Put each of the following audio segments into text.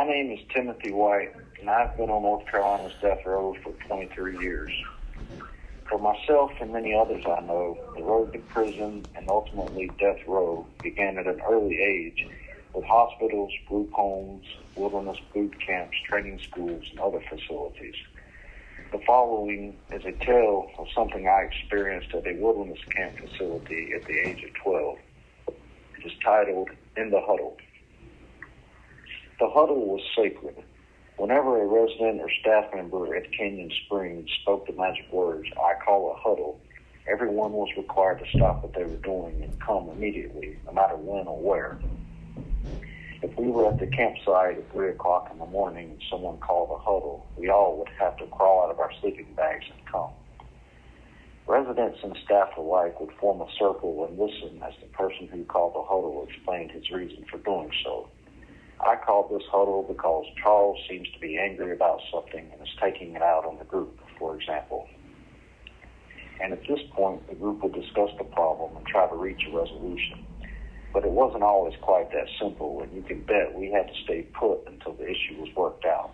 My name is Timothy White, and I've been on North Carolina's death row for 23 years. For myself and many others I know, the road to prison and ultimately death row began at an early age with hospitals, group homes, wilderness boot camps, training schools, and other facilities. The following is a tale of something I experienced at a wilderness camp facility at the age of 12. It is titled, In the Huddle. The huddle was sacred. Whenever a resident or staff member at Canyon Springs spoke the magic words, I call a huddle, everyone was required to stop what they were doing and come immediately, no matter when or where. If we were at the campsite at 3 o'clock in the morning and someone called a huddle, we all would have to crawl out of our sleeping bags and come. Residents and staff alike would form a circle and listen as the person who called the huddle explained his reason for doing so. I called this huddle because Charles seems to be angry about something and is taking it out on the group, for example. And at this point, the group would discuss the problem and try to reach a resolution. But it wasn't always quite that simple, and you can bet we had to stay put until the issue was worked out.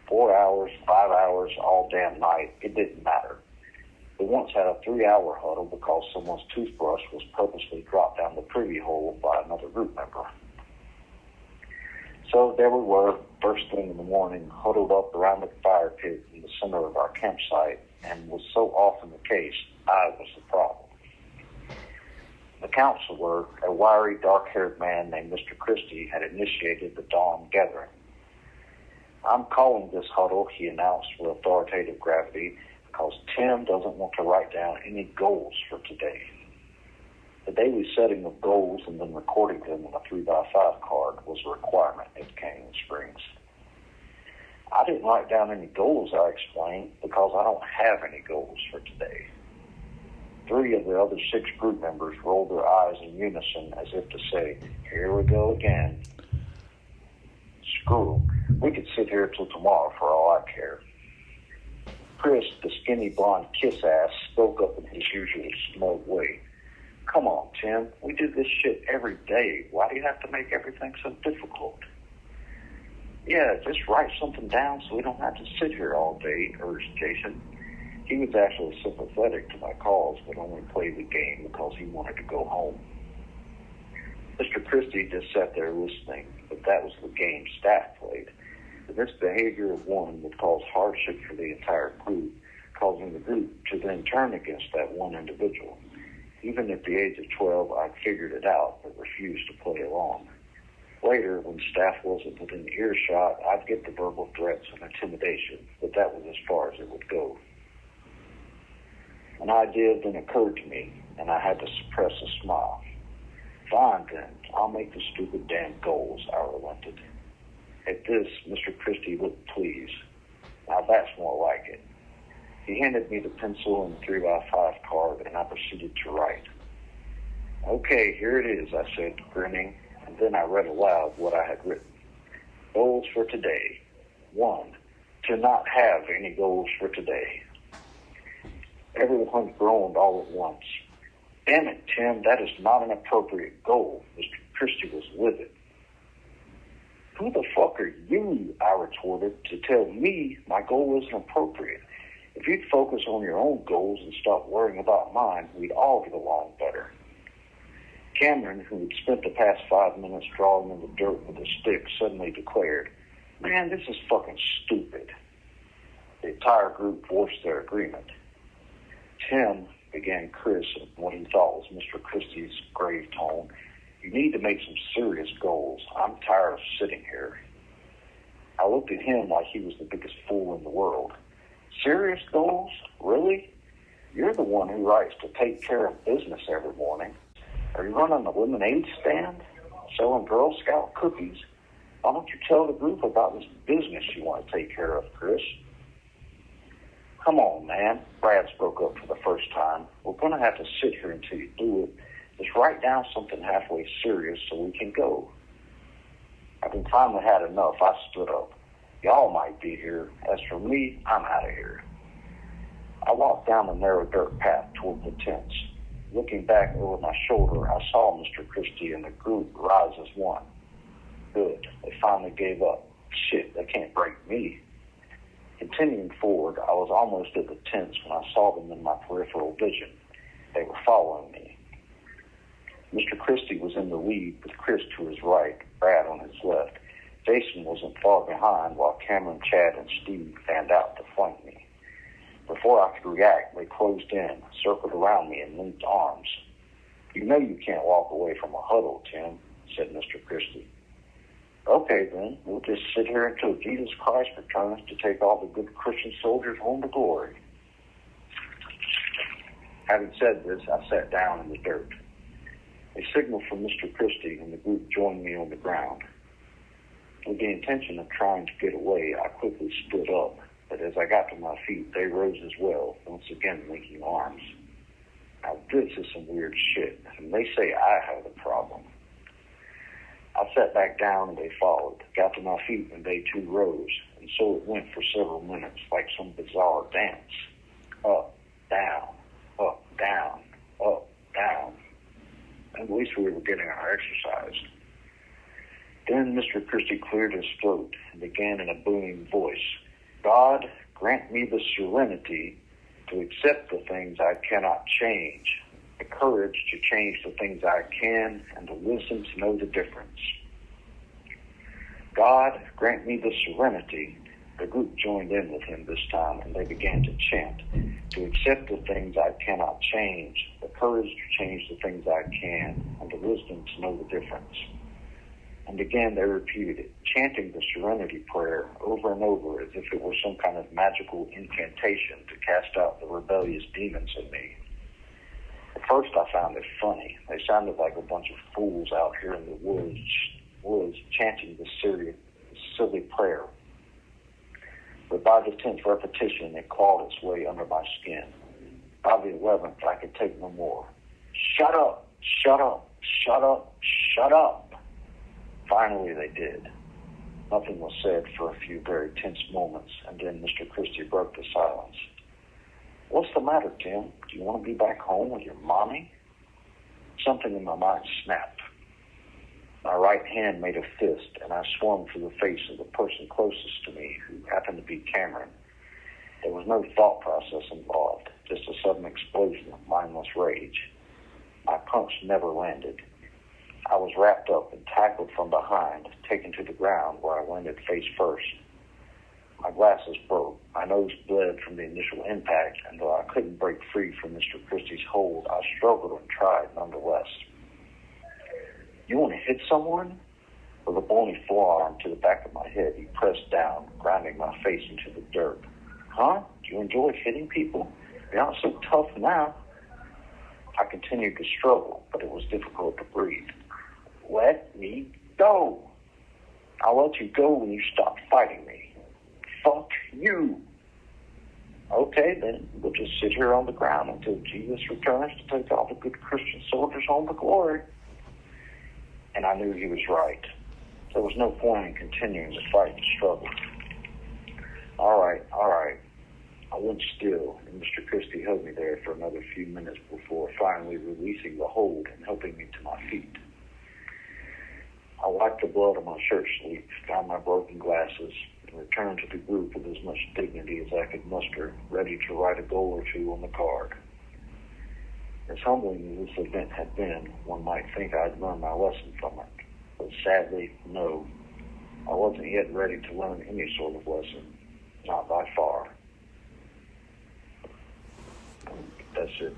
4 hours, 5 hours, all damn night, it didn't matter. We once had a 3-hour huddle because someone's toothbrush was purposely dropped down the privy hole by another group member. So there we were, first thing in the morning, huddled up around the fire pit in the center of our campsite, and was so often the case, I was the problem. The counselor, a wiry, dark-haired man named Mr. Christie, had initiated the dawn gathering. I'm calling this huddle, he announced with authoritative gravity, because Tim doesn't want to write down any goals for today. The daily setting of goals and then recording them on a 3x5 card was a requirement at Canyon Springs. I didn't write down any goals, I explained, because I don't have any goals for today. 3 of the other 6 group members rolled their eyes in unison as if to say, here we go again. Screw 'em. We could sit here till tomorrow for all I care. Chris, the skinny blonde kiss-ass, spoke up in his usual smug way. Come on, Tim, we do this shit every day. Why do you have to make everything so difficult? Yeah, just write something down so we don't have to sit here all day, urged Jason. He was actually sympathetic to my calls, but only played the game because he wanted to go home. Mr. Christie just sat there listening, but that was the game staff played. The misbehavior of one would cause hardship for the entire group, causing the group to then turn against that one individual. Even at the age of 12, I'd figured it out, but refused to play along. Later, when staff wasn't within earshot, I'd get the verbal threats and intimidation, but that was as far as it would go. An idea then occurred to me, and I had to suppress a smile. Fine then, I'll make the stupid damn goals, I relented. At this, Mr. Christie looked pleased. Now that's more like it. He handed me the pencil and the 3x5 card, and I proceeded to write. Okay, here it is, I said, grinning, and then I read aloud what I had written. Goals for today. 1. To not have any goals for today. Everyone groaned all at once. Damn it, Tim, that is not an appropriate goal. Mr. Christie was livid. Who the fuck are you, I retorted, to tell me my goal isn't appropriate? If you'd focus on your own goals and stop worrying about mine, we'd all get along better. Cameron, who had spent the past 5 minutes drawing in the dirt with a stick, suddenly declared, Man, this is fucking stupid. The entire group voiced their agreement. Tim, began Chris in what he thought was Mr. Christie's grave tone, you need to make some serious goals. I'm tired of sitting here. I looked at him like he was the biggest fool in the world. Serious goals? Really? You're the one who writes to take care of business every morning. Are you running a lemonade stand? Selling Girl Scout cookies? Why don't you tell the group about this business you want to take care of, Chris? Come on, man. Brad spoke up for the first time. We're going to have to sit here until you do it. Just write down something halfway serious so we can go. Having finally had enough, I stood up. Y'all might be here. As for me, I'm out of here. I walked down the narrow dirt path toward the tents. Looking back over my shoulder, I saw Mr. Christie and the group rise as one. Good. They finally gave up. Shit, they can't break me. Continuing forward, I was almost at the tents when I saw them in my peripheral vision. They were following me. Mr. Christie was in the lead with Chris to his right, Brad on his left. Jason wasn't far behind while Cameron, Chad, and Steve fanned out to flank me. Before I could react, they closed in, circled around me, and linked arms. "You know you can't walk away from a huddle, Tim," said Mr. Christie. "Okay, then, we'll just sit here until Jesus Christ returns to take all the good Christian soldiers home to glory." Having said this, I sat down in the dirt. A signal from Mr. Christie and the group joined me on the ground. With the intention of trying to get away, I quickly stood up, but as I got to my feet, they rose as well, once again linking arms. Now this is some weird shit, and they say I have the problem. I sat back down and they followed, got to my feet and they too rose, and so it went for several minutes like some bizarre dance. Up, down, up, down, up, down. At least we were getting our exercise. Then Mr. Christie cleared his throat and began in a booming voice, "God, grant me the serenity to accept the things I cannot change, the courage to change the things I can, and the wisdom to know the difference." God, grant me the serenity. The group joined in with him this time, and they began to chant, "To accept the things I cannot change, the courage to change the things I can, and the wisdom to know the difference." And again they repeated it, chanting the serenity prayer over and over as if it were some kind of magical incantation to cast out the rebellious demons in me. At first I found it funny. They sounded like a bunch of fools out here in the woods chanting this silly prayer. But by the 10th repetition, it clawed its way under my skin. By the 11th, I could take no more. "Shut up! Shut up! Shut up! Shut up!" Finally, they did. Nothing was said for a few very tense moments, and then Mr. Christie broke the silence. "What's the matter, Tim? Do you want to be back home with your mommy?" Something in my mind snapped. My right hand made a fist, and I swung for the face of the person closest to me, who happened to be Cameron. There was no thought process involved, just a sudden explosion of mindless rage. My punch never landed. I was wrapped up and tackled from behind, taken to the ground where I landed face first. My glasses broke. My nose bled from the initial impact, and though I couldn't break free from Mr. Christie's hold, I struggled and tried nonetheless. "You want to hit someone?" With a bony forearm to the back of my head, he pressed down, grinding my face into the dirt. "Huh? Do you enjoy hitting people? You're not so tough now." I continued to struggle, but it was difficult to breathe. "Let me go." "I'll let you go when you stop fighting me." "Fuck you." "Okay, then we'll just sit here on the ground until Jesus returns to take all the good Christian soldiers home to glory." And I knew he was right. There was no point in continuing the fight and struggle. All right. I went still, and Mr. Christie held me there for another few minutes before finally releasing the hold and helping me to my feet. I wiped the blood on my shirt sleeve, found my broken glasses, and returned to the group with as much dignity as I could muster, ready to write a goal or two on the card. As humbling as this event had been, one might think I'd learned my lesson from it. But sadly, no. I wasn't yet ready to learn any sort of lesson. Not by far. That's it.